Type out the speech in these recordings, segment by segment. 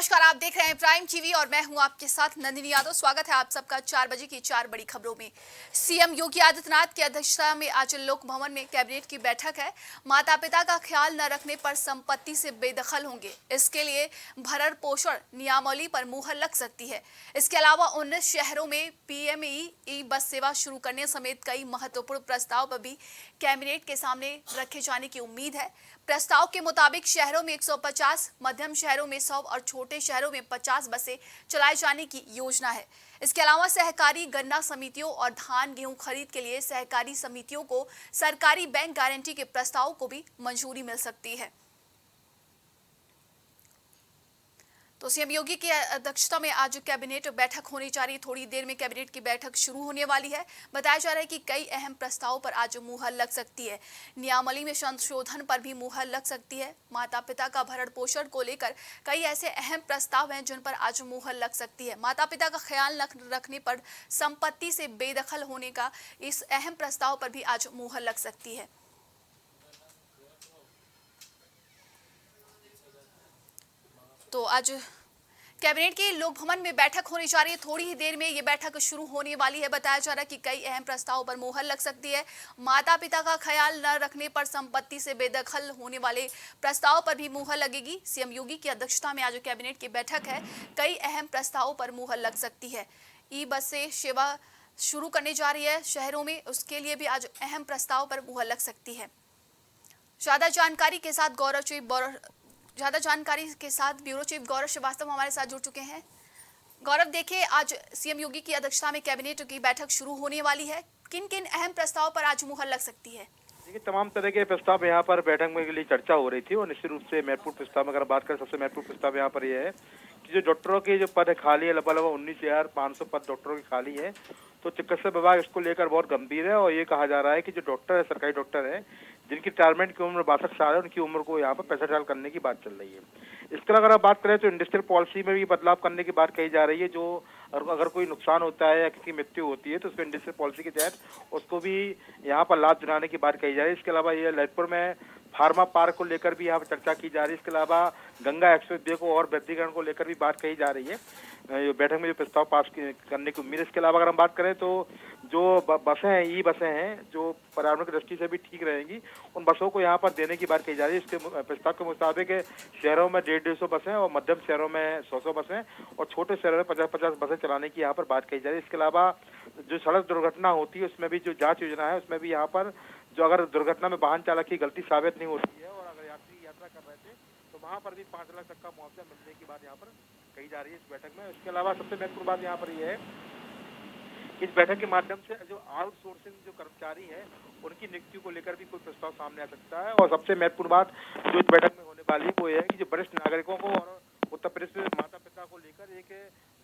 नमस्कार, आप देख रहे हैं प्राइम टीवी और मैं हूं आपके साथ नंदिनी यादव। स्वागत है आप सबका 4 बजे की 4 बड़ी खबरों में। सीएम योगी आदित्यनाथ की अध्यक्षता में आज लोक भवन में कैबिनेट की बैठक है। माता पिता का ख्याल न रखने पर संपत्ति से बेदखल होंगे, इसके लिए भरण पोषण नियमावली पर मुहर लग सकती है। इसके अलावा 19 शहरों में पीएमई ई बस सेवा शुरू करने समेत कई महत्वपूर्ण प्रस्ताव पर भी कैबिनेट के सामने रखे जाने की उम्मीद है। प्रस्ताव के मुताबिक शहरों में 150, मध्यम शहरों में 100 और छोटे शहरों में 50 बसें चलाए जाने की योजना है। इसके अलावा सहकारी गन्ना समितियों और धान गेहूं खरीद के लिए सहकारी समितियों को सरकारी बैंक गारंटी के प्रस्ताव को भी मंजूरी मिल सकती है। तो सीएम योगी की अध्यक्षता में आज कैबिनेट बैठक होने जा रही है। थोड़ी देर में कैबिनेट की बैठक शुरू होने वाली है। बताया जा रहा है कि कई अहम प्रस्तावों पर आज मुहर लग सकती है। नियमावली में संशोधन पर भी मुहर लग सकती है। माता पिता का भरण पोषण को लेकर कई ऐसे अहम प्रस्ताव हैं जिन पर आज मुहर लग सकती है। माता पिता का ख्याल रखने पर संपत्ति से बेदखल होने का इस अहम प्रस्ताव पर भी आज मुहर लग सकती है। तो आज कैबिनेट की लोक भवन में बैठक होने जा रही है। थोड़ी ही देर में ये बैठक शुरू होने वाली है। बताया जा रहा है कि कई अहम प्रस्तावों पर मुहर लग सकती है। माता पिता का ख्याल न रखने पर संपत्ति से बेदखल होने वाले प्रस्ताव पर भी मुहर लगेगी। सीएम योगी की अध्यक्षता में आज कैबिनेट की बैठक है। कई अहम प्रस्तावों पर मुहर लग सकती है। ई बस से सेवा शुरू करने जा रही है शहरों में, उसके लिए भी आज अहम प्रस्ताव पर मुहर लग सकती है। ज्यादा जानकारी के साथ ब्यूरो चीफ गौरव श्रीवास्तव हमारे साथ जुड़ चुके हैं। गौरव, देखिए आज सीएम योगी की अध्यक्षता में कैबिनेट की बैठक शुरू होने वाली है। किन किन अहम प्रस्ताव पर आज मुहर लग सकती है? देखिए, तमाम तरह के प्रस्ताव यहाँ पर बैठक में के लिए चर्चा हो रही थी और निश्चित रूप से महत्वपूर्ण प्रस्ताव में अगर बात करें, सबसे महत्वपूर्ण प्रस्ताव यहाँ पर यह है कि जो डॉक्टरों के जो पद खाली है, लगभग 19,500 पद डॉक्टरों की खाली है। तो चिकित्सा विभाग इसको लेकर बहुत गंभीर है और ये कहा जा रहा है कि जो डॉक्टर है, सरकारी डॉक्टर है, जिनकी रिटायरमेंट की उम्र 62 साल है, उनकी उम्र को यहाँ पर 65 साल करने की बात चल रही है। इसके अलावा अगर आप बात करें तो इंडस्ट्रियल पॉलिसी में भी बदलाव करने की बात कही जा रही है। जो अगर कोई नुकसान होता है या किसी की मृत्यु होती है तो उसको इंडस्ट्रियल पॉलिसी के तहत उसको भी यहाँ पर लाभ दिलाने की बात कही जा रही है। इसके अलावा ये ललितपुर में फार्मा पार्क को लेकर भी यहाँ पर चर्चा की जा रही है। इसके अलावा गंगा एक्सप्रेस वे को और वृद्धिकरण को लेकर भी बात कही जा रही है। बैठक में जो प्रस्ताव पास करने की उम्मीद है। इसके अलावा अगर हम बात करें तो जो बसें हैं, ई बसें हैं, जो पर्यावरण की दृष्टि से भी ठीक रहेंगी, उन बसों को यहाँ पर देने की बात कही जा रही है। इसके प्रस्ताव के मुताबिक शहरों में 150 बसें और मध्यम शहरों में 100 बसें और छोटे शहरों में 50 बसें चलाने की यहाँ पर बात कही जा रही है। इसके अलावा जो सड़क दुर्घटना होती है उसमें भी जो जांच योजना है उसमें भी यहाँ पर जो अगर दुर्घटना में वाहन चालक की गलती साबित नहीं होती है और अगर यात्री यात्रा कर रहे थे तो वहाँ पर भी 5 लाख तक का मुआवजा मिलने की बात यहाँ पर कही जा रही है इस बैठक में। इसके अलावा सबसे महत्वपूर्ण बात यहाँ पर यह है कि इस बैठक के माध्यम से जो आउटसोर्सिंग जो कर्मचारी है उनकी नियुक्ति को लेकर भी कोई प्रस्ताव सामने आ सकता है। और सबसे महत्वपूर्ण बात जो इस बैठक में होने वाली है वो ये है कि जो वरिष्ठ नागरिकों को और उत्तर प्रदेश में माता पिता को लेकर एक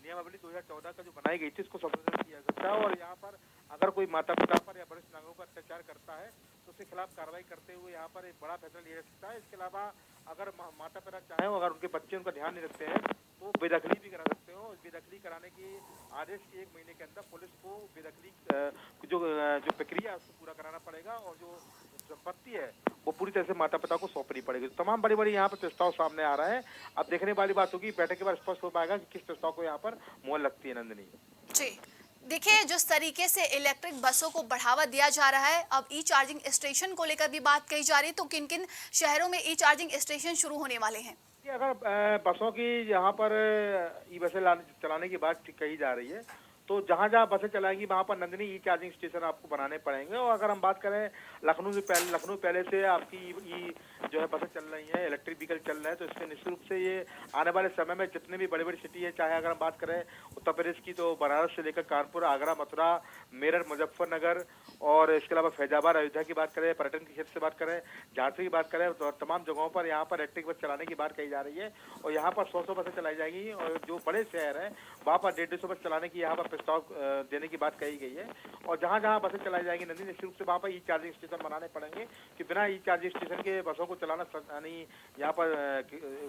नियमावली 2014 का जो बनाई गई थी उसको संशोधन किया सकता है और यहाँ पर अगर कोई माता पिता पर या वरिष्ठ नागरिकों पर अत्याचार करता है तो उसके खिलाफ कार्रवाई करते हुए यहाँ पर एक बड़ा फैसला लिया जा सकता है। इसके अलावा अगर माता पिता चाहें, अगर उनके बच्चे उनका ध्यान नहीं रखते हैं तो बेदखली भी करा सकते हो। बेदखली कराने की आदेश 1 महीने के अंदर पुलिस को बेदखली जो प्रक्रिया है उसको पूरा कराना पड़ेगा और जो संपत्ति है वो पूरी तरह से माता पिता को सौंपनी पड़ेगी। तो तमाम बड़ी बड़ी यहाँ पर प्रस्ताव सामने आ रहा है। अब देखने वाली बात होगी बैठक के बाद स्पष्ट हो पाएगा कि किस प्रस्ताव को यहाँ पर मुहर लगती है। नंदिनी जी, देखिए जिस तरीके से इलेक्ट्रिक बसों को बढ़ावा दिया जा रहा है, अब ई चार्जिंग स्टेशन को लेकर भी बात कही जा रही है। तो किन किन शहरों में ई चार्जिंग स्टेशन शुरू होने वाले हैं? अगर बसों की यहाँ पर ई बसें चलाने की बात कही जा रही है तो जहाँ जहाँ बसें चलाएंगी वहाँ पर नंदिनी ई चार्जिंग स्टेशन आपको बनाने पड़ेंगे। और अगर हम बात करें लखनऊ पहले से आपकी ई जो है बसें चल रही हैं, इलेक्ट्रिक व्हीकल चल रहे हैं, तो इसके निश्चित रूप से ये आने वाले समय में जितने भी बड़ी बड़ी सिटी है, चाहे अगर हम बात करें उत्तर प्रदेश की तो बनारस से लेकर कानपुर, आगरा, मथुरा, मेरठ, मुजफ्फरनगर और इसके अलावा फैजाबाद, अयोध्या की बात करें, पर्यटन के क्षेत्र से बात करें, झांसी की बात करें, तो तमाम जगहों पर यहाँ पर इलेक्ट्रिक बस चलाने की बात कही जा रही है और यहाँ पर 100 बसें चलाई जाएंगी। और जो बड़े शहर हैं वहाँ पर 150 बस चलाने की यहाँ पर प्रस्ताव देने की बात कही गई है। और जहाँ जहाँ बसें चलाई जाएंगी नंदिनी, निश्चित रूप से वहाँ पर ई चार्जिंग स्टेशन बनाने पड़ेंगे कि बिना ई चार्जिंग स्टेशन के बसों को चलाना यानी यहाँ पर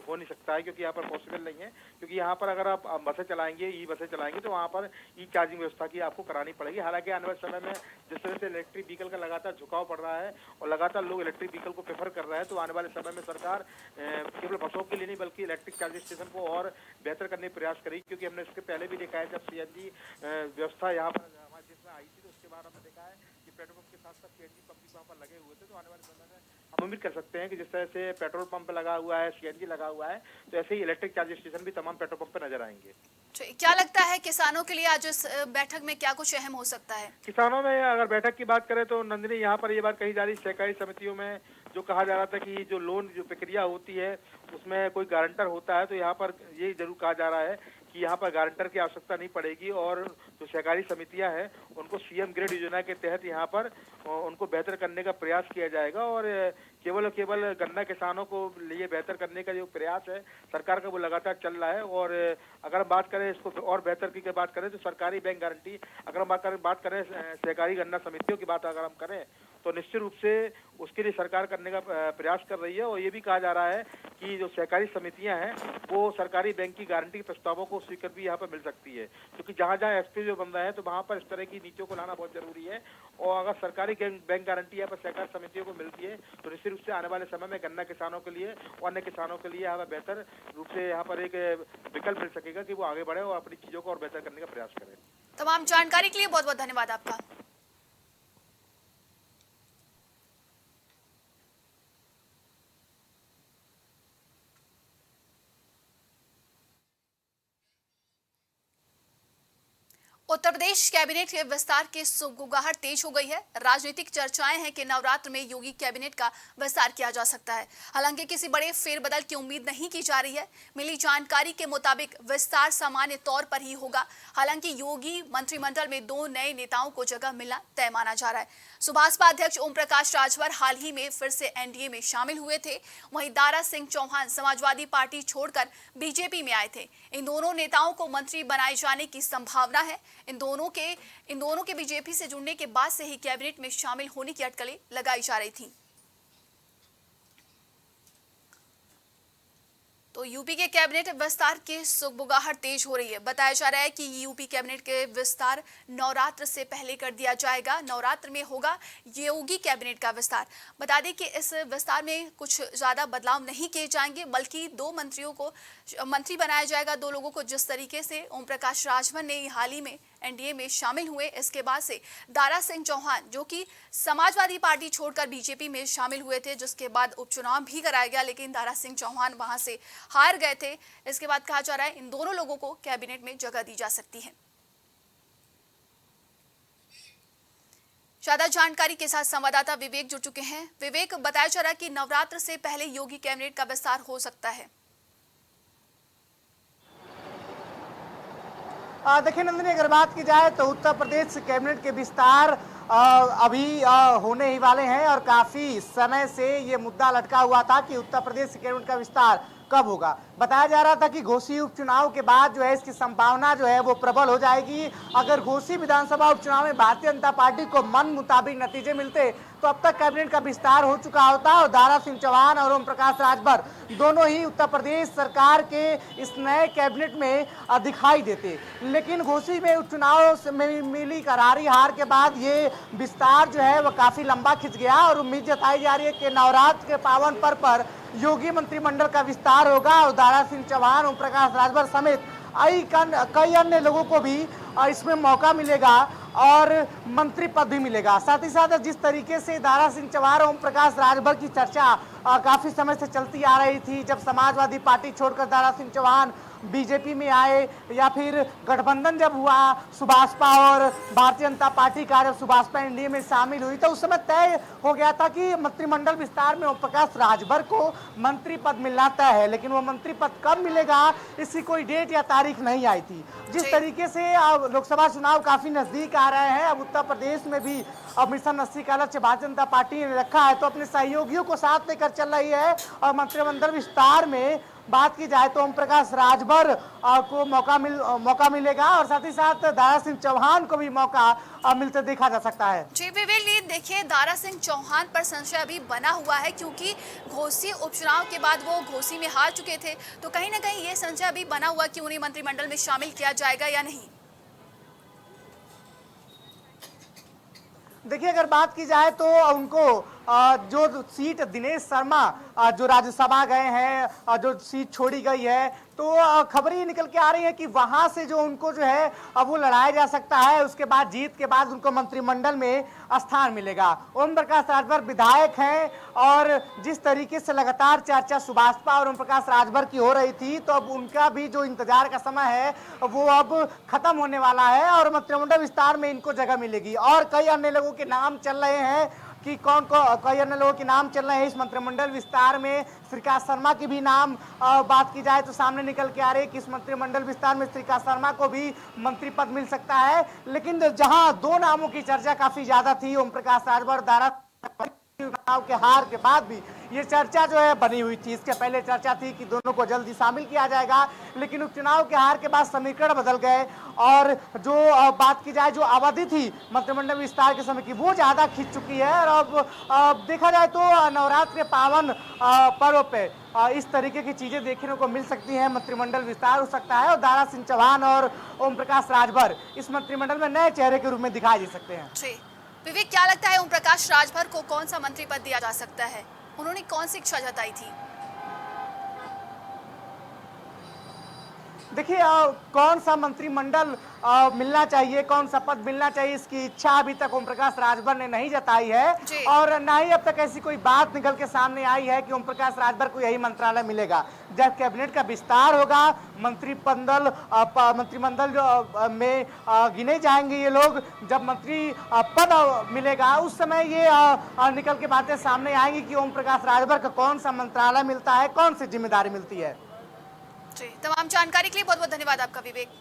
हो नहीं सकता है, क्योंकि यहाँ पर पॉसिबल नहीं है। क्योंकि यहाँ पर अगर आप बसें चलाएंगे, ई बसें चलाएंगे, तो वहाँ पर ई चार्जिंग व्यवस्था की आपको करानी पड़ेगी। हालांकि आने वाले समय में जिस तरह से इलेक्ट्रिक व्हीकल का लगातार झुकाव पड़ रहा है और लगातार लोग इलेक्ट्रिक व्हीकल को प्रेफर कर रहे हैं, तो आने वाले समय में सरकार केवल बसों के लिए नहीं बल्कि इलेक्ट्रिक चार्जिंग स्टेशन को और बेहतर करने का प्रयास करेगी। क्योंकि हमने इसके पहले भी देखा है, जब सीएनजी व्यवस्था यहाँ पर हमारे देश में आई थी, तो उसके बाद हमने देखा है कि पेट्रोल पंप के साथ साथ सीएनजी पंप भी वहाँ पर लगे हुए थे। तो आने वाले समय में हम उम्मीद कर सकते हैं कि जिस तरह से पेट्रोल पंप लगा हुआ है, सीएनजी लगा हुआ है, तो ऐसे ही इलेक्ट्रिक चार्जिंग स्टेशन भी तमाम पेट्रोल पंप पर नजर आएंगे। क्या लगता है किसानों के लिए आज इस बैठक में क्या कुछ अहम हो सकता है? किसानों में अगर बैठक की बात करें तो नंदिनी, यहाँ पर ये बात कही जा रही है, सहकारी समितियों में जो कहा जा रहा था कि जो लोन जो प्रक्रिया होती है उसमें कोई गारंटर होता है, तो यहाँ पर ये जरूर कहा जा रहा है कि यहाँ पर गारंटर की आवश्यकता नहीं पड़ेगी और जो सहकारी समितियां हैं उनको सीएम ग्रेड योजना के तहत यहाँ पर उनको बेहतर करने का प्रयास किया जाएगा। और केवल गन्ना किसानों को लिए बेहतर करने का जो प्रयास है सरकार का, वो लगातार चल रहा है। और अगर हम बात करें इसको और बेहतर की बात करें तो सरकारी बैंक गारंटी, अगर हम बात करें सहकारी गन्ना समितियों की बात अगर हम करें तो निश्चित रूप से उसके लिए सरकार करने का प्रयास कर रही है। और ये भी कहा जा रहा है कि जो सहकारी समितियां हैं वो सरकारी बैंक की गारंटी के प्रस्तावों को स्वीकृति भी यहाँ पर मिल सकती है, क्योंकि जहाँ जहाँ एसपी जो बन रहा है तो वहाँ पर इस तरह की नीतियों को लाना बहुत जरूरी है। और अगर सरकारी बैंक गारंटी यहाँ पर सहकारी समितियों को मिलती है तो निश्चित रूप से आने वाले समय में गन्ना किसानों के लिए और अन्य किसानों के लिए यहाँ पर बेहतर रूप से यहाँ पर एक विकल्प मिल सकेगा कि वो आगे बढ़े और अपनी चीजों को और बेहतर करने का प्रयास करें। तमाम जानकारी के लिए बहुत बहुत धन्यवाद आपका। उत्तर प्रदेश कैबिनेट के विस्तार की सुगबुगाहट तेज हो गई है। राजनीतिक चर्चाएं हैं कि नवरात्र में योगी कैबिनेट का विस्तार किया जा सकता है। हालांकि किसी बड़े फेरबदल की उम्मीद नहीं की जा रही है। मिली जानकारी के मुताबिक विस्तार सामान्य तौर पर ही होगा। हालांकि योगी मंत्रिमंडल में 2 नए नेताओं को जगह मिलना तय माना जा रहा है। सुभाषपा अध्यक्ष ओम प्रकाश राजभर हाल ही में फिर से एनडीए में शामिल हुए थे। वहीं दारा सिंह चौहान समाजवादी पार्टी छोड़कर बीजेपी में आए थे। इन दोनों नेताओं को मंत्री बनाए जाने की संभावना है। इन दोनों के बीजेपी से जुड़ने के बाद से ही कैबिनेट में शामिल होने की अटकलें लगाई जा रही थी। तो यूपी के कैबिनेट विस्तार की सुगबुगाहट तेज हो रही है। बताया जा रहा है कि यूपी कैबिनेट के विस्तार नवरात्र से पहले कर दिया जाएगा। नवरात्र में होगा योगी कैबिनेट का विस्तार। बता दें कि इस विस्तार में कुछ ज्यादा बदलाव नहीं किए जाएंगे, बल्कि 2 मंत्रियों को मंत्री बनाया जाएगा। 2 लोगों को जिस तरीके से ओम प्रकाश राजभर ने हाल ही में एनडीए में शामिल हुए, इसके बाद से दारा सिंह चौहान जो कि समाजवादी पार्टी छोड़कर बीजेपी में शामिल हुए थे, जिसके बाद उपचुनाव भी कराया गया, लेकिन दारा सिंह चौहान वहां से हार गए थे। इसके बाद कहा जा रहा है इन दोनों लोगों को कैबिनेट में जगह दी जा सकती है। ज्यादा जानकारी के साथ संवाददाता विवेक जुड़ चुके हैं। विवेक, बताया जा रहा है कि नवरात्र से पहले योगी कैबिनेट का विस्तार हो सकता है। देखिए नंदिनी, अगर बात की जाए तो उत्तर प्रदेश कैबिनेट के विस्तार अभी होने ही वाले हैं और काफी समय से ये मुद्दा लटका हुआ था कि उत्तर प्रदेश कैबिनेट का विस्तार कब होगा। बताया जा रहा था कि घोसी उपचुनाव के बाद जो है इसकी संभावना जो है वो प्रबल हो जाएगी। अगर घोसी विधानसभा उपचुनाव में भारतीय जनता पार्टी को मन मुताबिक नतीजे मिलते तो अब तक कैबिनेट का विस्तार हो चुका होता और दारा सिंह चौहान और ओम प्रकाश राजभर दोनों ही उत्तर प्रदेश सरकार के इस नए कैबिनेट में दिखाई देते। लेकिन घोसी में उपचुनाव में मिली करारी हार के बाद ये विस्तार जो है वो काफी लंबा खिंच गया और उम्मीद जताई जा रही है कि नवरात्र के पावन पर्व पर योगी मंत्रिमंडल का विस्तार होगा और दारा सिंह चौहान, ओम प्रकाश राजभर समेत कई अन्य लोगों को भी इसमें मौका मिलेगा और मंत्री पद भी मिलेगा। साथ ही साथ जिस तरीके से दारा सिंह चौहान, ओम प्रकाश राजभर की चर्चा काफी समय से चलती आ रही थी, जब समाजवादी पार्टी छोड़कर दारा सिंह चौहान बीजेपी में आए या फिर गठबंधन जब हुआ सुभाषपा और भारतीय जनता पार्टी का, जब सुभाषपा एनडीए में शामिल हुई तो उस समय तय हो गया था कि मंत्रिमंडल विस्तार में ओम प्रकाश राजभर को मंत्री पद मिलना तय है। लेकिन वो मंत्री पद कब मिलेगा इसकी कोई डेट या तारीख नहीं आई थी। जिस तरीके से अब लोकसभा चुनाव काफी नजदीक आ रहे हैं, अब उत्तर प्रदेश में भी अब मिशन 80 का लक्ष्य भारतीय जनता पार्टी ने रखा है, तो अपने सहयोगियों को साथ लेकर चल रही है और मंत्रिमंडल विस्तार में बात की जाए तो ओम प्रकाश राजभर को मौका मिलेगा और साथ ही साथ दारा सिंह चौहान को भी मौका मिलते देखा जा सकता है। जी विवेक, देखिए दारा सिंह चौहान पर संशय अभी बना हुआ है क्योंकि घोसी उपचुनाव के बाद वो घोसी में हार चुके थे, तो कहीं ना कहीं ये संशय अभी बना हुआ कि उन्हें मंत्रिमंडल में शामिल किया जाएगा या नहीं। देखिए अगर बात की जाए तो उनको जो सीट दिनेश शर्मा जो राज्यसभा गए हैं, जो सीट छोड़ी गई है, तो खबर ये निकल के आ रही है कि वहां से जो उनको जो है अब वो लड़ाया जा सकता है। उसके बाद जीत के बाद उनको मंत्रिमंडल में स्थान मिलेगा। ओम प्रकाश राजभर विधायक हैं और जिस तरीके से लगातार चर्चा सुभाषपा और ओम प्रकाश राजभर की हो रही थी, तो अब उनका भी जो इंतजार का समय है वो अब खत्म होने वाला है और मंत्रिमंडल विस्तार में इनको जगह मिलेगी। और कई अन्य लोगों के नाम चल रहे हैं कि कई अन्य लोगों के नाम चल रहे हैं इस मंत्रिमंडल विस्तार में। श्रीकांत शर्मा की भी नाम बात की जाए तो सामने निकल के आ रही है कि इस मंत्रिमंडल विस्तार में श्रीकांत शर्मा को भी मंत्री पद मिल सकता है। लेकिन जहां दो नामों की चर्चा काफी ज्यादा थी, ओम प्रकाश राजभर और दारा चुनाव के हार के बाद भी ये चर्चा जो है बनी हुई थी। इसके पहले चर्चा थी कि दोनों को जल्दी शामिल किया जाएगा, लेकिन उपचुनाव के हार के बाद समीकरण बदल गए और जो बात की जाए जो अवधि थी मंत्रिमंडल विस्तार के समय की वो ज्यादा खिंच चुकी है। और अब देखा जाए तो नवरात्र के पावन पर्व पे इस तरीके की चीजें देखने को मिल सकती हैं। मंत्रिमंडल विस्तार हो सकता है और दारा सिंह चौहान और ओम प्रकाश राजभर इस मंत्रिमंडल में नए चेहरे के रूप में दिखाई दे सकते हैं। विवेक, क्या लगता है ओम प्रकाश राजभर को कौन सा मंत्री पद दिया जा सकता है? उन्होंने कौन सी इच्छा जताई थी? देखिए कौन सा मंत्रिमंडल मिलना चाहिए, कौन सा पद मिलना चाहिए, इसकी इच्छा अभी तक ओम प्रकाश राजभर ने नहीं जताई है और ना ही अब तक ऐसी कोई बात निकल के सामने आई है कि ओम प्रकाश राजभर को यही मंत्रालय मिलेगा। जब कैबिनेट का विस्तार होगा, मंत्रिमंडल में गिने जाएंगे ये लोग, जब मंत्री पद मिलेगा उस समय ये निकल के बातें सामने आएंगी कि ओम प्रकाश राजभर को कौन सा मंत्रालय मिलता है, कौन सी जिम्मेदारी मिलती है। जी, तमाम जानकारी के लिए बहुत बहुत धन्यवाद आपका विवेक।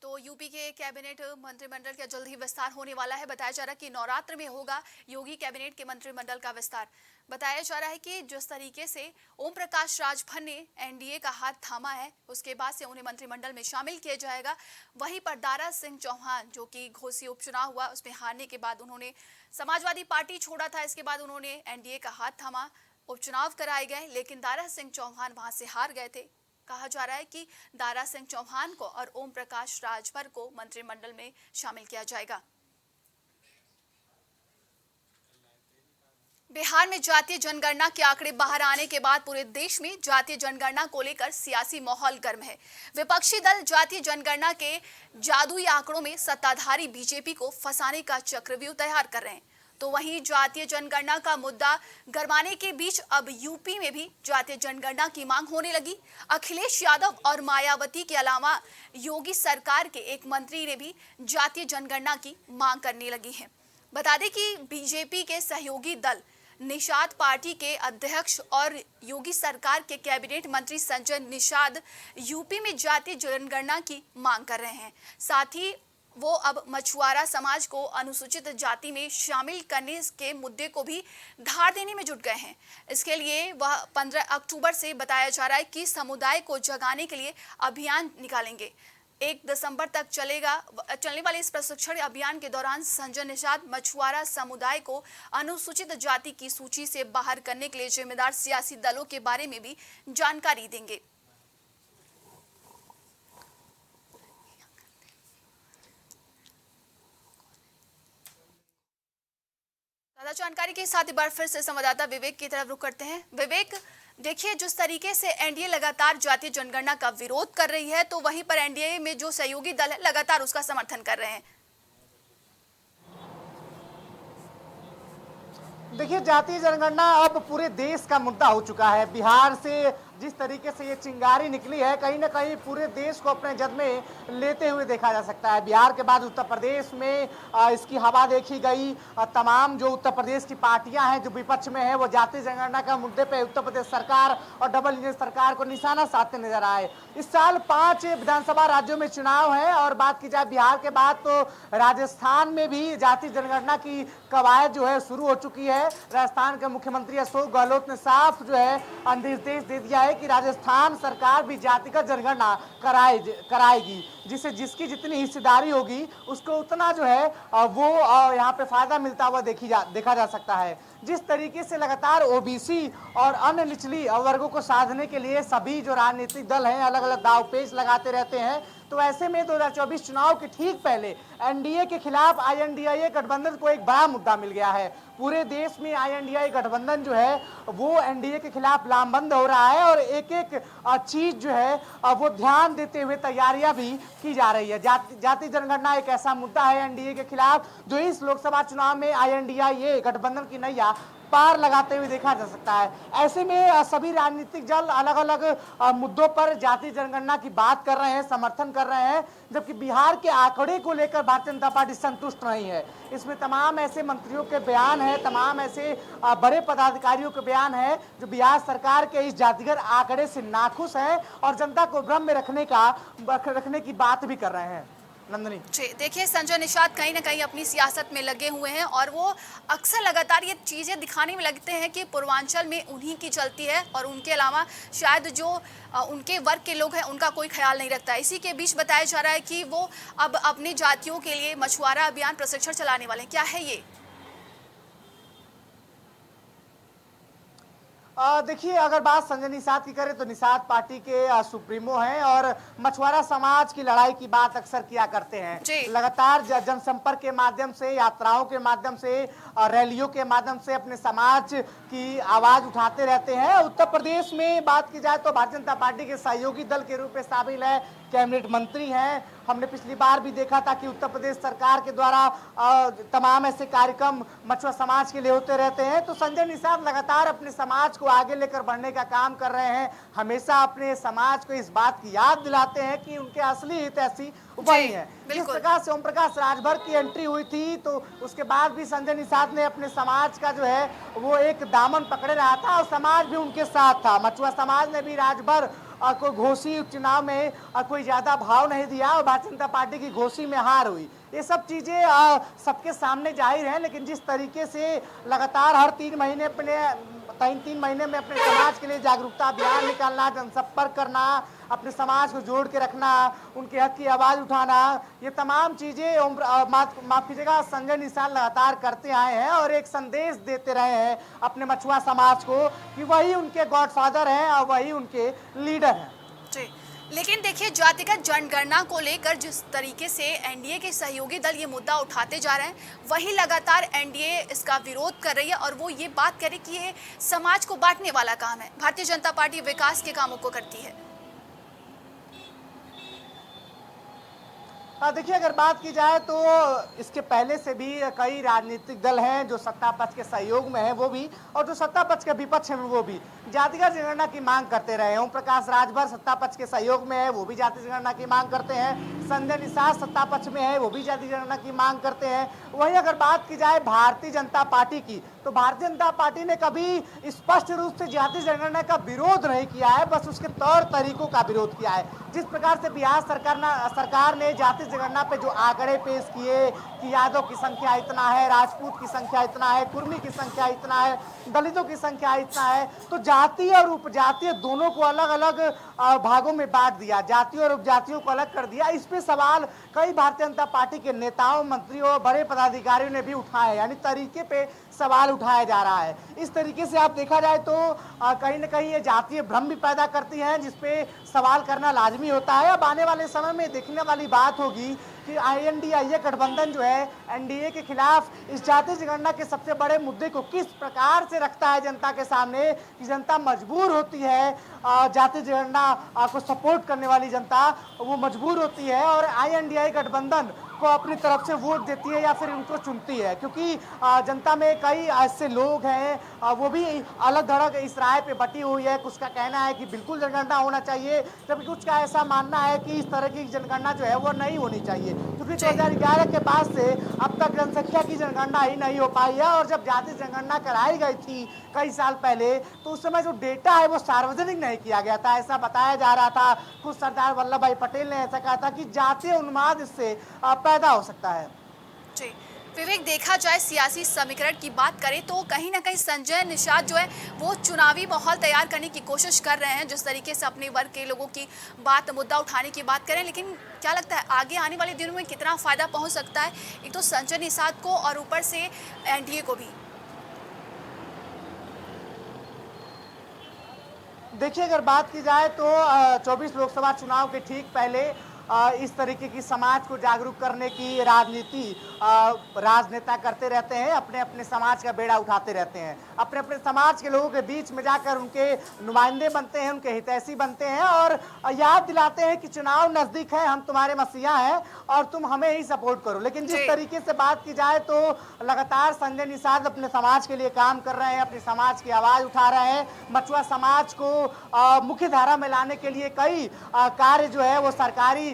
तो यूपी के कैबिनेट मंत्रिमंडल का जल्द ही विस्तार होने वाला है। बताया जा रहा है कि नवरात्र में होगा योगी कैबिनेट के मंत्रिमंडल का विस्तार। बताया जा रहा है कि जिस तरीके से ओम प्रकाश राजभर ने एनडीए का हाथ थामा है, उसके बाद से उन्हें मंत्रिमंडल में शामिल किया जाएगा। वहीं पर दारा सिंह चौहान, जो कि घोसी उपचुनाव हुआ उसमें हारने के बाद उन्होंने समाजवादी पार्टी छोड़ा था, इसके बाद उन्होंने एनडीए का हाथ थामा, उपचुनाव कराए गए, लेकिन दारा सिंह चौहान वहां से हार गए थे। कहा जा रहा है कि दारा सिंह चौहान को और ओम प्रकाश राजभर को मंत्रिमंडल में शामिल किया जाएगा। बिहार में जातीय जनगणना के आंकड़े बाहर आने के बाद पूरे देश में जातीय जनगणना को लेकर सियासी माहौल गर्म है। विपक्षी दल जातीय जनगणना के जादुई आंकड़ों में सत्ताधारी बीजेपी को फंसाने का चक्रव्यूह तैयार कर रहे हैं। तो वहीं जातीय जनगणना का मुद्दा गरमाने के बीच अब यूपी में भी जातीय जनगणना की मांग होने लगी। अखिलेश यादव और मायावती के अलावा योगी सरकार के एक मंत्री ने भी जातीय जनगणना की मांग करने लगी है। बता दें कि बीजेपी के सहयोगी दल निषाद पार्टी के अध्यक्ष और योगी सरकार के कैबिनेट मंत्री संजय निषाद यूपी में जातीय जनगणना की मांग कर रहे हैं। साथ ही वो अब मछुआरा समाज को अनुसूचित जाति में शामिल करने के मुद्दे को भी धार देने में जुट गए हैं। इसके लिए वह 15 अक्टूबर से बताया जा रहा है कि समुदाय को जगाने के लिए अभियान निकालेंगे। 1 दिसंबर तक चलने वाले इस प्रशिक्षण अभियान के दौरान संजय निषाद मछुआरा समुदाय को अनुसूचित जाति की सूची से बाहर करने के लिए जिम्मेदार सियासी दलों के बारे में भी जानकारी देंगे। ज्यादा जानकारी के साथ एक बार फिर से संवाददाता विवेक की तरफ रुख करते हैं। विवेक, देखिए जिस तरीके से एनडीए लगातार जातीय जनगणना का विरोध कर रही है, तो वहीं पर एनडीए में जो सहयोगी दल है लगातार उसका समर्थन कर रहे हैं। देखिए जातीय जनगणना अब पूरे देश का मुद्दा हो चुका है। बिहार से जिस तरीके से ये चिंगारी निकली है, कहीं ना कहीं पूरे देश को अपने जद में लेते हुए देखा जा सकता है। बिहार के बाद उत्तर प्रदेश में इसकी हवा देखी गई। तमाम जो उत्तर प्रदेश की पार्टियां हैं जो विपक्ष में है, वो जाति जनगणना का मुद्दे पे उत्तर प्रदेश सरकार और डबल इंजन सरकार को निशाना साधते नजर आए। इस साल 5 विधानसभा राज्यों में चुनाव है और बात की जाए बिहार के बाद तो राजस्थान में भी जाति जनगणना की कवायद जो है शुरू हो चुकी है। राजस्थान के मुख्यमंत्री अशोक गहलोत ने साफ जो है निर्देश दे दिया है कि राजस्थान सरकार भी जातिगत जनगणना कराएगी, जिससे जिसकी जितनी हिस्सेदारी होगी उसको उतना जो है वो यहाँ पे फायदा मिलता हुआ देखा जा सकता है। जिस तरीके से लगातार ओबीसी और अन्य निचली वर्गों को साधने के लिए सभी जो राजनीतिक दल हैं अलग अलग दावपेच लगाते रहते हैं, तो ऐसे में 2024 चुनाव के ठीक पहले एनडीए के खिलाफ आईएनडीआईए गठबंधन को एक बड़ा मुद्दा मिल गया है। पूरे देश में आईएनडीआईए गठबंधन जो है वो एनडीए के खिलाफ लामबंद हो रहा है और एक एक चीज जो है वो ध्यान देते हुए तैयारियां भी की जा रही है। जाति जनगणना एक ऐसा मुद्दा है एनडीए के खिलाफ जो इस लोकसभा चुनाव में आईएनडीआईए गठबंधन की नैया पार लगाते हुए देखा जा सकता है। ऐसे में सभी राजनीतिक दल अलग अलग मुद्दों पर जाति जनगणना की बात कर रहे हैं, समर्थन कर रहे हैं, जबकि बिहार के आंकड़े को लेकर भारतीय जनता पार्टी संतुष्ट नहीं है। इसमें तमाम ऐसे मंत्रियों के बयान है, तमाम ऐसे बड़े पदाधिकारियों के बयान है जो बिहार सरकार के इस जातिगत आंकड़े से नाखुश हैं और जनता को भ्रम में रखने की बात भी कर रहे हैं। नंदनी जी देखिए, संजय निषाद कहीं ना कहीं अपनी सियासत में लगे हुए हैं और वो अक्सर लगातार ये चीज़ें दिखाने में लगते हैं कि पूर्वांचल में उन्हीं की चलती है और उनके अलावा शायद जो उनके वर्ग के लोग हैं उनका कोई ख्याल नहीं रखता है। इसी के बीच बताया जा रहा है कि वो अब अपनी जातियों के लिए मछुआरा अभियान प्रशिक्षण चलाने वाले हैं। क्या है ये? देखिए, अगर बात संजय निषाद की करें तो निषाद पार्टी के सुप्रीमो हैं और मछुआरा समाज की लड़ाई की बात अक्सर किया करते हैं। लगातार जनसंपर्क के माध्यम से, यात्राओं के माध्यम से, रैलियों के माध्यम से अपने समाज की आवाज उठाते रहते हैं। उत्तर प्रदेश में बात की जाए तो भारतीय जनता पार्टी के सहयोगी दल के रूप में शामिल है, कैबिनेट मंत्री हैं। हमने पिछली बार भी देखा था कि उत्तर प्रदेश सरकार के द्वारा तमाम ऐसे कार्यक्रम मछुआ समाज के लिए होते रहते हैं। तो संजय निषाद लगातार अपने समाज को आगे लेकर बढ़ने का काम कर रहे हैं। हमेशा अपने समाज को इस बात की याद दिलाते हैं कि उनके असली हितैषी वही है। जिस प्रकार से ओम प्रकाश राजभर की एंट्री हुई थी तो उसके बाद भी संजय निषाद ने अपने समाज का जो है वो एक दामन पकड़े रहा था और समाज भी उनके साथ था। मछुआ समाज ने भी राजभर को घोषी चुनाव में कोई ज्यादा भाव नहीं दिया और भारतीय जनता पार्टी की घोषी में हार हुई। ये सब चीजें सबके सामने जाहिर है, लेकिन जिस तरीके से लगातार हर 3 महीने में अपने समाज के लिए जागरूकता अभियान निकालना, जनसंपर्क करना, अपने समाज को जोड़ के रखना, उनके हक की आवाज उठाना, ये तमाम चीजें माफ कीजिएगा संजय निषाद लगातार करते आए हैं और एक संदेश देते रहे हैं अपने मछुआ समाज को कि वही उनके गॉडफादर हैं और वही उनके लीडर हैं। जी, लेकिन देखिए, जातिगत जनगणना को लेकर जिस तरीके से एनडीए के सहयोगी दल ये मुद्दा उठाते जा रहे हैं, वही लगातार एनडीए इसका विरोध कर रही है और वो ये बात करे कि ये समाज को बांटने वाला काम है। भारतीय जनता पार्टी विकास के कामों को करती है। देखिए, अगर बात की जाए तो इसके पहले से भी कई राजनीतिक दल हैं जो सत्ता पक्ष के सहयोग में है वो भी, और जो सत्ता पक्ष के विपक्ष है वो भी जातिगत जनगणना की मांग करते रहे। ओम प्रकाश राजभर सत्ता पक्ष के सहयोग में है, वो भी जाति जनगणना की मांग करते हैं। संजय निषाद सत्ता पक्ष में है, वो भी जाति जनगणना की मांग करते हैं। वहीं अगर बात की जाए भारतीय जनता पार्टी की, तो भारतीय जनता पार्टी ने कभी स्पष्ट रूप से जाति जनगणना का विरोध नहीं किया है, बस उसके तौर तरीकों का विरोध किया है। जिस प्रकार से बिहार सरकार ने जाति जनगणना पे जो आंकड़े पेश किए कि यादव की संख्या इतना है, राजपूत की संख्या इतना है, कुर्मी की संख्या इतना है, दलितों की संख्या इतना है, तो जाति और उपजातीय दोनों को अलग अलग भागों में बांट दिया, जाति और उपजातियों को अलग कर दिया। इस पे सवाल कई भारतीय जनता पार्टी के नेताओं, मंत्रियों और बड़े पदाधिकारियों ने भी उठाए, यानी तरीके पे सवाल उठाया जा रहा है। इस तरीके से आप देखा जाए तो कहीं ना कहीं ये जातीय भ्रम भी पैदा करती हैं, जिसपे सवाल करना लाजमी होता है। अब आने वाले समय में देखने वाली बात होगी कि आईएनडीआईए गठबंधन जो है एनडीए के खिलाफ इस जाति जनगणना के सबसे बड़े मुद्दे को किस प्रकार से रखता है जनता के सामने, कि जनता मजबूर होती है, जाति जनगणना को सपोर्ट करने वाली जनता वो मजबूर होती है और आईएनडीआईए गठबंधन को अपनी तरफ से वोट देती है या फिर उनको चुनती है, क्योंकि जनता में कई ऐसे लोग हैं वो भी अलग धड़क इस राय पे बटी हुई है। कुछ का कहना है कि बिल्कुल जनगणना होना चाहिए, जबकि कुछ का ऐसा मानना है कि इस तरह की जनगणना जो है वो नहीं होनी चाहिए, क्योंकि 2011 के बाद से अब तक जनसंख्या की जनगणना ही नहीं हो पाई है। और जब जाति जनगणना कराई गई थी कई साल पहले, तो उस समय जो डेटा है वो सार्वजनिक नहीं किया गया था। ऐसा बताया जा रहा था, खुद सरदार वल्लभ भाई पटेल ने ऐसा कहा था कि जातीय उन्माद इससे पैदा हो सकता है। जी विवेक, देखा जाए सियासी समीकरण की बात करें तो कहीं ना कहीं संजय निषाद जो है वो चुनावी माहौल तैयार करने की कोशिश कर रहे हैं, जिस तरीके से अपने वर्ग के लोगों की बात मुद्दा उठाने की बात करें। लेकिन क्या लगता है आगे आने वाले दिनों में कितना फायदा पहुंच सकता है, एक तो संजय निषाद को और ऊपर से एनडीए को भी? देखिए, अगर बात की जाए तो 24 लोकसभा चुनाव के ठीक पहले इस तरीके की समाज को जागरूक करने की राजनीति राजनेता करते रहते हैं, अपने अपने समाज का बेड़ा उठाते रहते हैं, अपने अपने समाज के लोगों के बीच में जाकर उनके नुमाइंदे बनते हैं, उनके हितैषी बनते हैं और याद दिलाते हैं कि चुनाव नजदीक है, हम तुम्हारे मसीहा हैं और तुम हमें ही सपोर्ट करो। लेकिन जिस तरीके से बात की जाए तो लगातार संजय निषाद अपने समाज के लिए काम कर रहे हैं, अपने समाज की आवाज उठा रहे हैं। मछुआ समाज को मुख्य धारा में लाने के लिए कई कार्य जो है वो सरकार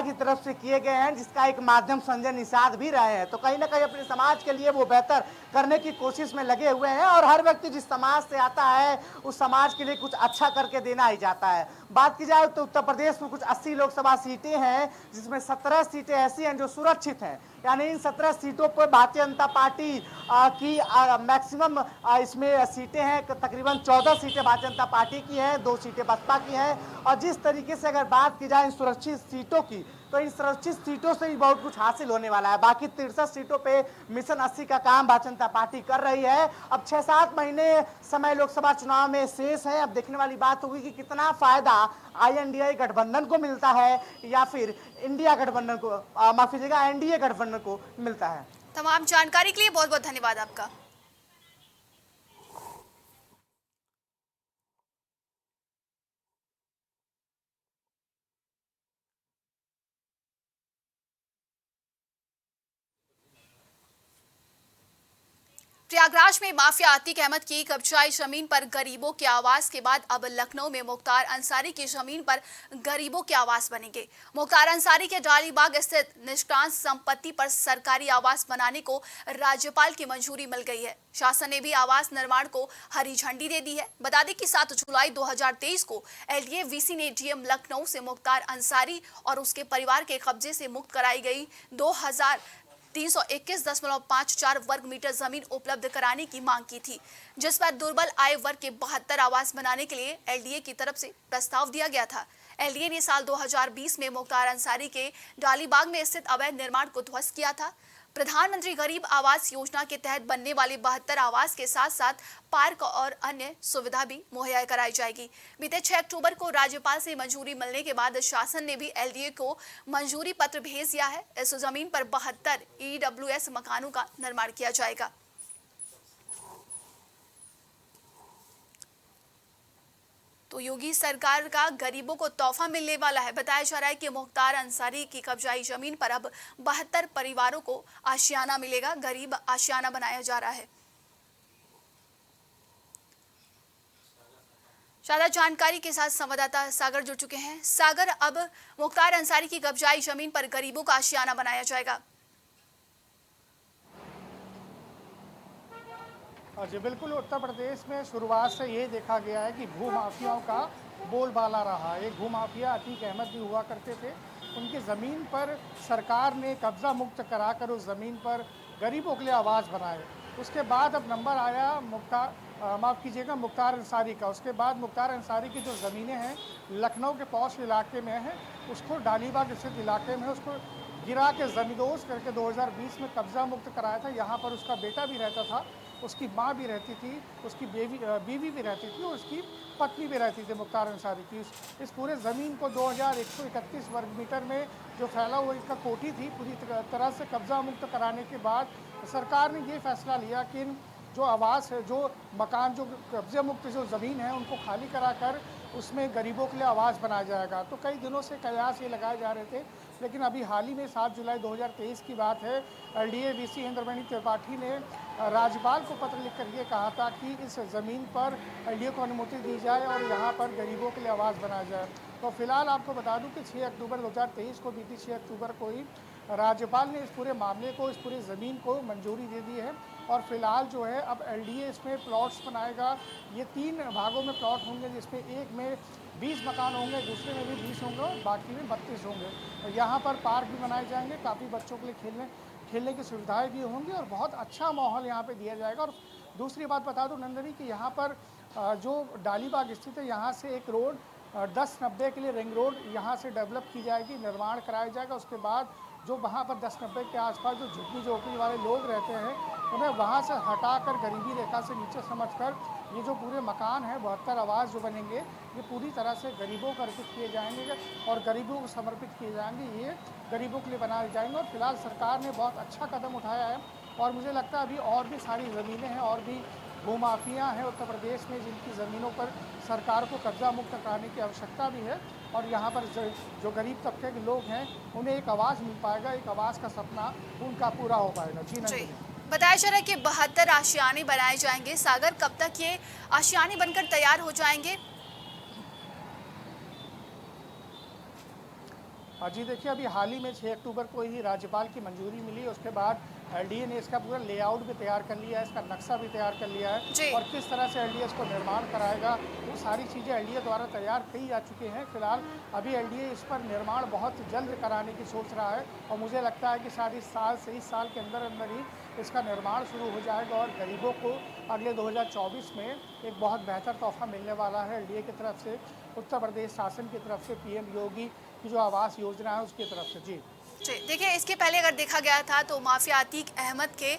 की तरफ से किए गए हैं, जिसका एक माध्यम संजय निषाद भी रहे हैं। तो कहीं ना कहीं अपने समाज के लिए वो बेहतर करने की कोशिश में लगे हुए हैं और हर व्यक्ति जिस समाज से आता है उस समाज के लिए कुछ अच्छा करके देना ही चाहता है। बात की जाए तो उत्तर प्रदेश में कुछ 80 लोकसभा सीटें हैं, जिसमें 17 सीटें ऐसी हैं जो सुरक्षित हैं, यानी इन 17 सीटों पर भारतीय जनता पार्टी की मैक्सिमम इसमें सीटें हैं। तकरीबन 14 सीटें भारतीय जनता पार्टी की हैं, 2 सीटें बसपा की हैं। और जिस तरीके से अगर बात की जाए इन सुरक्षित सीटों की, तो इन सुरक्षित सीटों से भी बहुत कुछ हासिल होने वाला है। बाकी 63 सीटों पे मिशन 80 का काम भारतीय जनता पार्टी कर रही है। अब 6-7 महीने समय लोकसभा चुनाव में शेष है। अब देखने वाली बात होगी कि कितना फायदा INDA गठबंधन को मिलता है या फिर इंडिया गठबंधन को, माफ कीजिएगा, NDA गठबंधन को मिलता है। तमाम जानकारी के लिए बहुत बहुत धन्यवाद आपका। प्रयागराज में माफिया अतीक अहमद की कब्जाई जमीन पर गरीबों के आवास के बाद अब लखनऊ में मुख्तार अंसारी की जमीन पर गरीबों के आवास बनेंगे। मुख्तार अंसारी के डालीबाग स्थित निष्क्रांत संपत्ति पर सरकारी आवास बनाने को राज्यपाल की मंजूरी मिल गई है। शासन ने भी आवास निर्माण को हरी झंडी दे दी है। बता दें कि 7 जुलाई 2023 को LDA VC ने DM लखनऊ से मुख्तार अंसारी और उसके परिवार के कब्जे से मुक्त कराई गई 2321.54 वर्ग मीटर जमीन उपलब्ध कराने की मांग की थी, जिस पर दुर्बल आय वर्ग के 72 आवास बनाने के लिए LDA की तरफ से प्रस्ताव दिया गया था। LDA ने साल 2020 में मुख्तार अंसारी के डालीबाग में स्थित अवैध निर्माण को ध्वस्त किया था। प्रधानमंत्री गरीब आवास योजना के तहत बनने वाले 72 आवास के साथ साथ पार्क और अन्य सुविधा भी मुहैया कराई जाएगी। बीते 6 अक्टूबर को राज्यपाल से मंजूरी मिलने के बाद शासन ने भी LDA को मंजूरी पत्र भेज दिया है। इस जमीन पर 72 EWS मकानों का निर्माण किया जाएगा। तो योगी सरकार का गरीबों को तोहफा मिलने वाला है। बताया जा रहा है कि मुख्तार अंसारी की कब्जाई जमीन पर अब 72 परिवारों को आशियाना मिलेगा। गरीब आशियाना बनाया जा रहा है। ज्यादा जानकारी के साथ संवाददाता सागर जुड़ चुके हैं। सागर, अब मुख्तार अंसारी की कब्जाई जमीन पर गरीबों का आशियाना बनाया जाएगा। जी बिल्कुल, उत्तर प्रदेश में शुरुआत से ये देखा गया है कि भूमाफियाओं का बोलबाला रहा। एक भूमाफिया अतीक अहमद भी हुआ करते थे। उनकी ज़मीन पर सरकार ने कब्ज़ा मुक्त कराकर उस ज़मीन पर गरीबों के लिए आवास बनाए। उसके बाद अब नंबर आया मुख्तार अंसारी का। उसके बाद मुख्तार अंसारी की जो ज़मीनें हैं लखनऊ के पौष इलाके में हैं, उसको डालीबाग स्थित इलाके में उसको गिरा के ज़मींदोज़ करके 2020 में कब्ज़ा मुक्त कराया था। यहाँ पर उसका बेटा भी रहता था, उसकी माँ भी रहती थी, उसकी बीवी भी रहती थी और उसकी पत्नी भी रहती थी मुख्तार अंसारी की। इस पूरे ज़मीन को 2131 वर्ग मीटर में जो फैला हुआ इसका कोठी थी, पूरी तरह से कब्ज़ा मुक्त कराने के बाद सरकार ने ये फैसला लिया कि जो आवास है, जो मकान, जो कब्ज़े मुक्त जो ज़मीन है, उनको खाली कराकर उसमें गरीबों के लिए आवास बनाया जाएगा। तो कई दिनों से कयास ये लगाए जा रहे थे लेकिन अभी हाल ही में 7 जुलाई 2023 की बात है, एलडीए वीसी इंद्रमणि त्रिपाठी ने राज्यपाल को पत्र लिख कर ये कहा था कि इस ज़मीन पर एलडीए को अनुमति दी जाए और यहाँ पर गरीबों के लिए आवास बनाया जाए। तो फिलहाल आपको बता दूं कि 6 अक्टूबर 2023 को, बीती 6 अक्टूबर को ही राज्यपाल ने इस पूरे मामले को, इस पूरी ज़मीन को मंजूरी दे दी है और फिलहाल जो है अब एलडीए इसमें प्लॉट्स बनाएगा। ये 3 भागों में प्लॉट होंगे, जिसमें एक में 20 मकान होंगे, दूसरे में भी 20 होंगे और बाकी में 32 होंगे। यहाँ पर पार्क भी बनाए जाएंगे, काफ़ी बच्चों के लिए खेलने की सुविधाएं भी होंगी और बहुत अच्छा माहौल यहाँ पे दिया जाएगा। और दूसरी बात बता दूं नंदनी कि यहाँ पर जो डालीबाग स्थित है, यहाँ से एक रोड 10-90 के लिए रिंग रोड यहाँ से डेवलप की जाएगी, निर्माण कराया जाएगा। उसके बाद जो वहाँ पर 10-90 के आसपास जो झुग्गी झोपड़ी वाले लोग रहते हैं, उन्हें वहाँ से हटाकर गरीबी रेखा से नीचे समझकर ये जो पूरे मकान हैं, 72 आवास जो बनेंगे, ये पूरी तरह से गरीबों को अर्पित किए जाएंगे और गरीबों को समर्पित किए जाएंगे। ये गरीबों के लिए बनाए जाएंगे और फिलहाल सरकार ने बहुत अच्छा कदम उठाया है और मुझे लगता है अभी और भी सारी ज़मीनें हैं और भी भूमाफिया हैं उत्तर प्रदेश में, जिनकी ज़मीनों पर सरकार को कब्जा मुक्त कराने की आवश्यकता भी है और यहाँ पर जो गरीब तबके के लोग हैं, उन्हें एक आवास मिल पाएगा, एक आवास का सपना उनका पूरा हो पाएगा। जी नहीं, बताया जा रहा है कि 72 आशियाने बनाए जाएंगे। सागर, कब तक ये आशियाने बनकर तैयार हो जाएंगे? जी देखिए, अभी हाल ही में 6 अक्टूबर को ही राज्यपाल की मंजूरी मिली। उसके बाद एलडीए ने इसका पूरा लेआउट भी तैयार कर लिया है, इसका नक्शा भी तैयार कर लिया है और किस तरह से एलडीए इसको निर्माण कराएगा, वो सारी चीज़ें एलडीए द्वारा तैयार की जा चुकी हैं। फिलहाल अभी एलडीए इस पर निर्माण बहुत जल्द कराने की सोच रहा है और मुझे लगता है कि शायद इस साल के अंदर ही इसका निर्माण शुरू हो जाएगा और गरीबों को अगले 2024 में एक बहुत बेहतर तोहफा मिलने वाला है एलडीए की तरफ से, उत्तर प्रदेश शासन की तरफ से, पीएम योगी की जो आवास योजना है उसकी तरफ से। जी देखिए, इसके पहले अगर देखा गया था तो माफिया अतीक अहमद के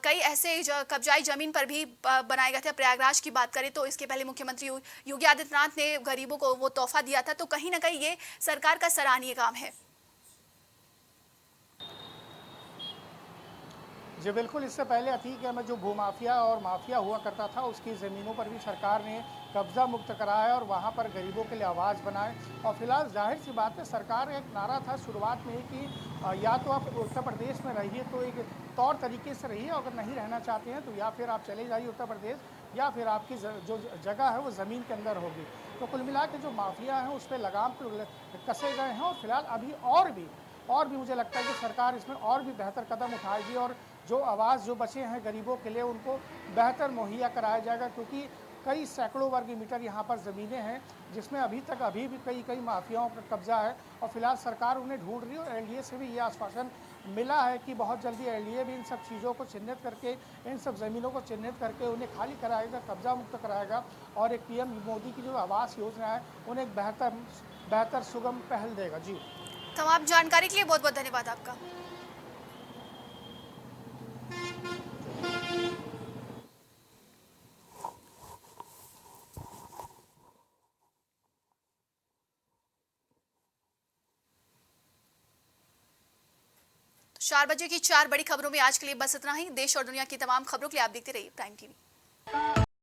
कई ऐसे कब्जाई जमीन पर भी बनाए गए थे। प्रयागराज की बात करें तो इसके पहले मुख्यमंत्री योगी आदित्यनाथ ने गरीबों को वो तोहफा दिया था, तो कहीं ना कहीं ये सरकार का सराहनीय काम है। जी बिल्कुल, इससे पहले अतीक अहमद जो भूमाफिया और माफिया हुआ करता था, उसकी ज़मीनों पर भी सरकार ने कब्जा मुक्त कराया और वहाँ पर गरीबों के लिए आवास बनाए। और फिलहाल जाहिर सी बात है, सरकार एक नारा था शुरुआत में कि या तो आप उत्तर प्रदेश में रहिए तो एक तौर तरीके से रहिए, अगर नहीं रहना चाहते हैं तो या फिर आप चले जाइए उत्तर प्रदेश, या फिर आपकी जो जगह है वो ज़मीन के अंदर होगी। तो कुल मिला के जो माफिया हैं उस पर लगाम कसे गए हैं और फिलहाल अभी और भी मुझे लगता है कि सरकार इसमें और भी बेहतर कदम उठाएगी और जो आवास जो बचे हैं गरीबों के लिए उनको बेहतर मुहैया कराया जाएगा, क्योंकि कई सैकड़ों वर्ग मीटर यहाँ पर ज़मीनें हैं जिसमें अभी भी कई माफियाओं का कब्जा है और फिलहाल सरकार उन्हें ढूंढ रही है और एलडीए से भी ये आश्वासन मिला है कि बहुत जल्दी एलडीए भी इन सब चीज़ों को चिन्हित करके, इन सब ज़मीनों को चिन्हित करके उन्हें खाली कराएगा, कब्जा मुक्त कराएगा और एक पीएम मोदी की जो आवास योजना है उन्हें एक बेहतर सुगम पहल देगा। जी, तमाम जानकारी के लिए बहुत बहुत धन्यवाद आपका। तो 4 बजे की 4 बड़ी खबरों में आज के लिए बस इतना ही। देश और दुनिया की तमाम खबरों के लिए आप देखते रहिए प्राइम टीवी।